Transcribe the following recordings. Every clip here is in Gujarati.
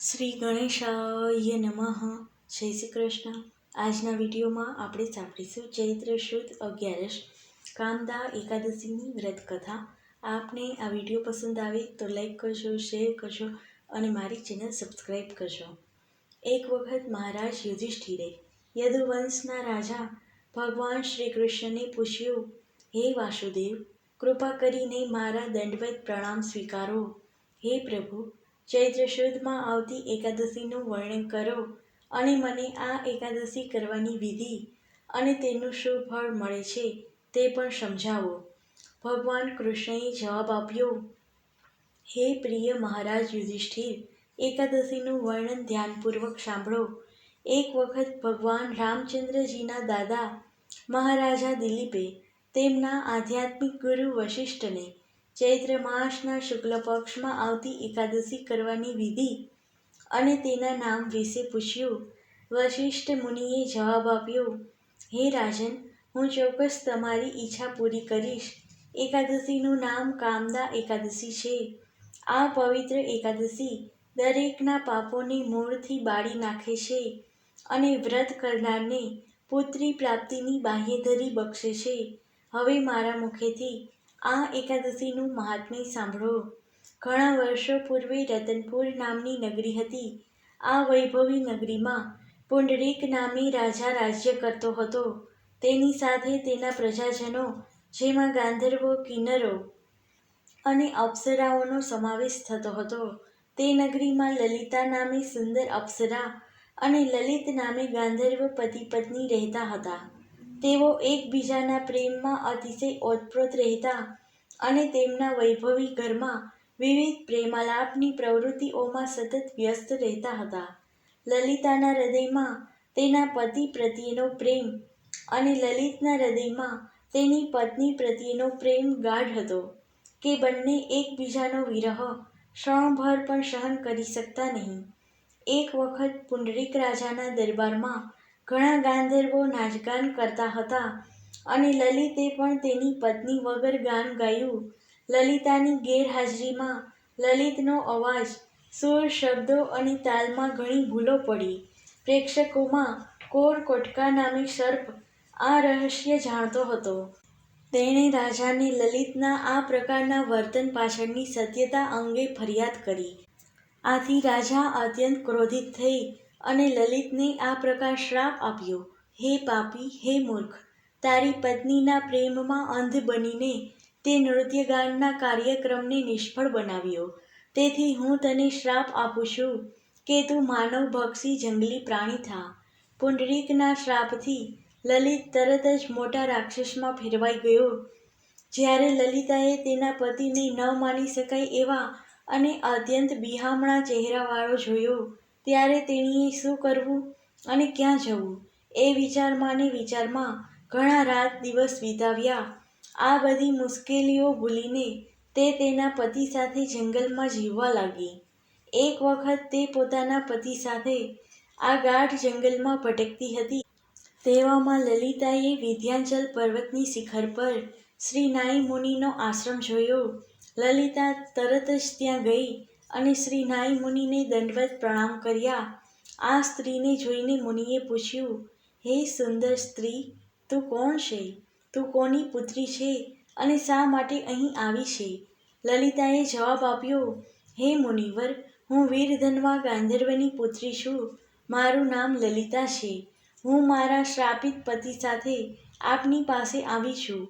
શ્રી ગણેશાય નમઃ. જય શ્રી કૃષ્ણ. આજના વિડીયોમાં આપણે સાંભળીશું ચૈત્ર શુદ્ધ 11 કામદા એકાદશીની વ્રત કથા. આપને આ વિડીયો પસંદ આવે તો લાઈક કરજો, શેર કરજો અને મારી ચેનલ સબસ્ક્રાઈબ કરજો. એક વખત મહારાજ યુધિષ્ઠિરે યદુવંશના રાજા ભગવાન શ્રી કૃષ્ણને પૂછ્યું, હે વાસુદેવ, કૃપા કરીને મારા દંડવત પ્રણામ સ્વીકારો. હે પ્રભુ, ચૈત્ર શુદ્ધમાં આવતી એકાદશીનું વર્ણન કરો અને મને આ એકાદશી કરવાની વિધિ અને તેનું શું ફળ મળે છે તે પણ સમજાવો. ભગવાન કૃષ્ણએ જવાબ આપ્યો, હે પ્રિય મહારાજ યુધિષ્ઠિર, એકાદશીનું વર્ણન ધ્યાનપૂર્વક સાંભળો. એક વખત ભગવાન રામચંદ્રજીના દાદા મહારાજા દિલીપે તેમના આધ્યાત્મિક ગુરુ વશિષ્ઠને ચૈત્ર માસના શુક્લ પક્ષમાં આવતી એકાદશી કરવાની વિધિ અને તેના નામ વિશે પૂછ્યું. વશિષ્ઠ મુનિએ જવાબ આપ્યો, હે રાજન, હું ચોક્કસ તમારી ઈચ્છા પૂરી કરીશ. એકાદશીનું નામ કામદા એકાદશી છે. આ પવિત્ર એકાદશી દરેકના પાપોને મૂળથી બાળી નાખે છે અને વ્રત કરનારને પુત્રી પ્રાપ્તિની બાહ્યધરી બક્ષે છે. હવે મારા મુખેથી આ એકાદશીનું મહાત્મ્ય સાંભળો. ઘણા વર્ષો પૂર્વે રતનપુર નામની નગરી હતી. આ વૈભવી નગરીમાં પુંડરીક નામે રાજા રાજ્ય કરતો હતો. તેની સાથે તેના પ્રજાજનો, જેમાં ગાંધર્વો, કિન્નરો અને અપ્સરાઓનો સમાવેશ થતો હતો. તે નગરીમાં લલિતા નામે સુંદર અપ્સરા અને લલિત નામે ગાંધર્વ પતિ પત્ની રહેતા હતા. તેઓ એકબીજાના પ્રેમમાં અતિશય ઓતપ્રોત રહેતા અને તેમના વૈભવી ઘરમાં વિવિધ પ્રેમાલાપની પ્રવૃત્તિઓમાં સતત વ્યસ્ત રહેતા હતા. લલિતાના હૃદયમાં તેના પતિ પ્રત્યેનો પ્રેમ અને લલિતના હૃદયમાં તેની પત્ની પ્રત્યેનો પ્રેમ ગાઢ હતો કે બંને એકબીજાનો વિરહ ક્ષણભર પણ સહન કરી શકતા નહીં. એક વખત પુંડરીક રાજાના દરબારમાં ઘણા ગાંધર્વો નાચગાન કરતા હતા અને લલિતે પણ તેની પત્ની વગર ગાન ગાયું. લલિતાની ગેરહાજરીમાં લલિતનો અવાજ, સૂર, શબ્દો અને તાલમાં ઘણી ભૂલો પડી. પ્રેક્ષકોમાં કોર કોટકા નામે સર્પ આ રહસ્ય જાણતો હતો. તેણે રાજાને લલિતના આ પ્રકારના વર્તન પાછળની સત્યતા અંગે ફરિયાદ કરી. આથી રાજા અત્યંત ક્રોધિત થઈ અને લલિતને આ પ્રકાર શ્રાપ આપ્યો, હે પાપી, હે મૂર્ખ, તારી પત્નીના પ્રેમમાં અંધ બનીને તે નૃત્યગાનના કાર્યક્રમને નિષ્ફળ બનાવ્યો. તેથી હું તને શ્રાપ આપું છું કે તું માનવભક્ષી જંગલી પ્રાણી થા. પુંડરીકના શ્રાપથી લલિત તરત જ મોટા રાક્ષસમાં ફેરવાઈ ગયો. જ્યારે લલિતાએ તેના પતિને ન માની શકાય એવા અને અત્યંત બિહામણા ચહેરાવાળો જોયો, ત્યારે તેણીએ શું કરવું અને ક્યાં જવું એ વિચારમાં ને વિચારમાં ઘણા રાત દિવસ વિતાવ્યા. આ બધી મુશ્કેલીઓ ભૂલીને તે તેના પતિ સાથે જંગલમાં જીવવા લાગી. એક વખત તે પોતાના પતિ સાથે આ ગાઢ જંગલમાં ભટકતી હતી. તેવામાં લલિતાએ વિંધ્યાચલ પર્વતની શિખર પર શ્રી નાઈ મુનિનો આશ્રમ જોયો. લલિતા તરત જ ત્યાં ગઈ અને શ્રી નાઈ મુનિને દંડવત પ્રણામ કર્યા. આ સ્ત્રીને જોઈને મુનિએ પૂછ્યું, હે સુંદર સ્ત્રી, તું કોણ છે? તું કોની પુત્રી છે અને શા માટે અહીં આવી છે? લલિતાએ જવાબ આપ્યો, હે મુનિવર, હું વીરધનવા ગાંધર્વની પુત્રી છું. મારું નામ લલિતા છે. હું મારા શ્રાપિત પતિ સાથે આપની પાસે આવી છું.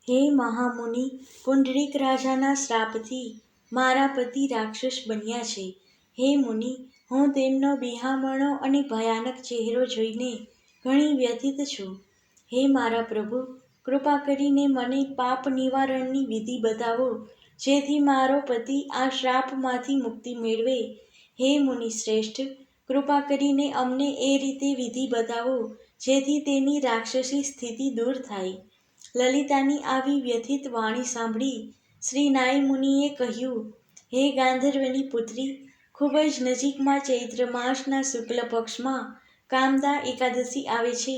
હે મહામુનિ, પુંડરીક રાજાના શ્રાપથી મારા પતિ રાક્ષસ બન્યા છે. હે મુનિ, હું તેમનો બિહામણો અને ભયાનક ચહેરો જોઈને ઘણી વ્યથિત છું. હે મારા પ્રભુ, કૃપા કરીને મને પાપ નિવારણની વિધિ બતાવો, જેથી મારો પતિ આ શ્રાપમાંથી મુક્તિ મેળવે. હે મુનિ શ્રેષ્ઠ, કૃપા કરીને અમને એ રીતે વિધિ બતાવો જેથી તેની રાક્ષસી સ્થિતિ દૂર થાય. લલિતાની આવી વ્યથિત વાણી સાંભળી શ્રી નાઈ મુનિએ કહ્યું, હે ગાંધર્વની પુત્રી, ખૂબ જ નજીકમાં ચૈત્ર માસના શુક્લ પક્ષમાં કામદા એકાદશી આવે છે.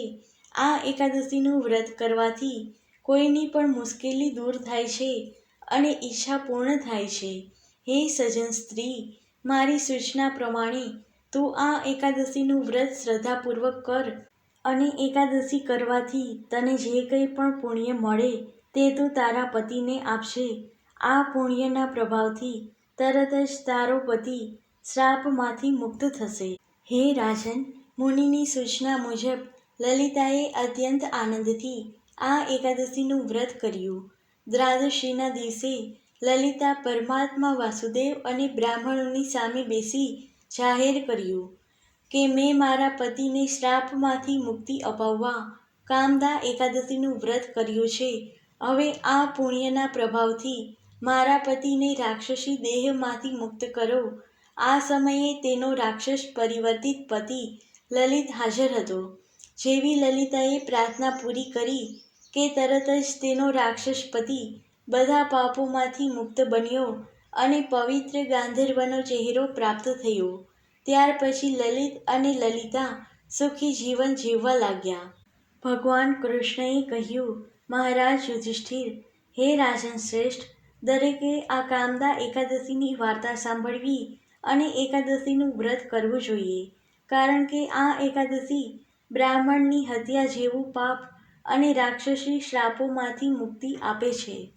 આ એકાદશીનું વ્રત કરવાથી કોઈની પણ મુશ્કેલી દૂર થાય છે અને ઈચ્છા પૂર્ણ થાય છે. હે સજ્જન સ્ત્રી, મારી સૂચના પ્રમાણે તું આ એકાદશીનું વ્રત શ્રદ્ધાપૂર્વક કર અને એકાદશી કરવાથી તને જે કંઈ પણ પુણ્ય મળે તે તું તારા પતિને આપશે. આ પુણ્યના પ્રભાવથી તરત જ તારો પતિ શ્રાપમાંથી મુક્ત થશે. હે રાજન, મુનિની સૂચના મુજબ લલિતાએ અત્યંત આનંદથી આ એકાદશીનું વ્રત કર્યું. દ્વાદશીના દિવસે લલિતા પરમાત્મા વાસુદેવ અને બ્રાહ્મણોની સામે બેસી જાહેર કર્યું કે મેં મારા પતિને શ્રાપમાંથી મુક્તિ અપાવવા કામદા એકાદશીનું વ્રત કર્યું છે. હવે આ પુણ્યના પ્રભાવથી મારા પતિને રાક્ષસી દેહમાંથી મુક્ત કરો. આ સમયે તેનો રાક્ષસ પરિવર્તિત પતિ લલિત હાજર હતો. જેવી લલિતાએ પ્રાર્થના પૂરી કરી કે તરત જ તેનો રાક્ષસ પતિ બધા પાપોમાંથી મુક્ત બન્યો અને પવિત્ર ગાંધર્વનો ચહેરો પ્રાપ્ત થયો. ત્યાર પછી લલિત અને લલિતા સુખી જીવન જીવવા લાગ્યા. ભગવાન કૃષ્ણએ કહ્યું, મહારાજ યુધિષ્ઠિર, હે રાજન શ્રેષ્ઠ, દરેકે આ કામદા એકાદશીની વાર્તા સાંભળવી અને એકાદશીનું વ્રત કરવું જોઈએ. કારણ કે આ એકાદશી બ્રાહ્મણની હત્યા જેવું પાપ અને રાક્ષસી શ્રાપોમાંથી મુક્તિ આપે છે.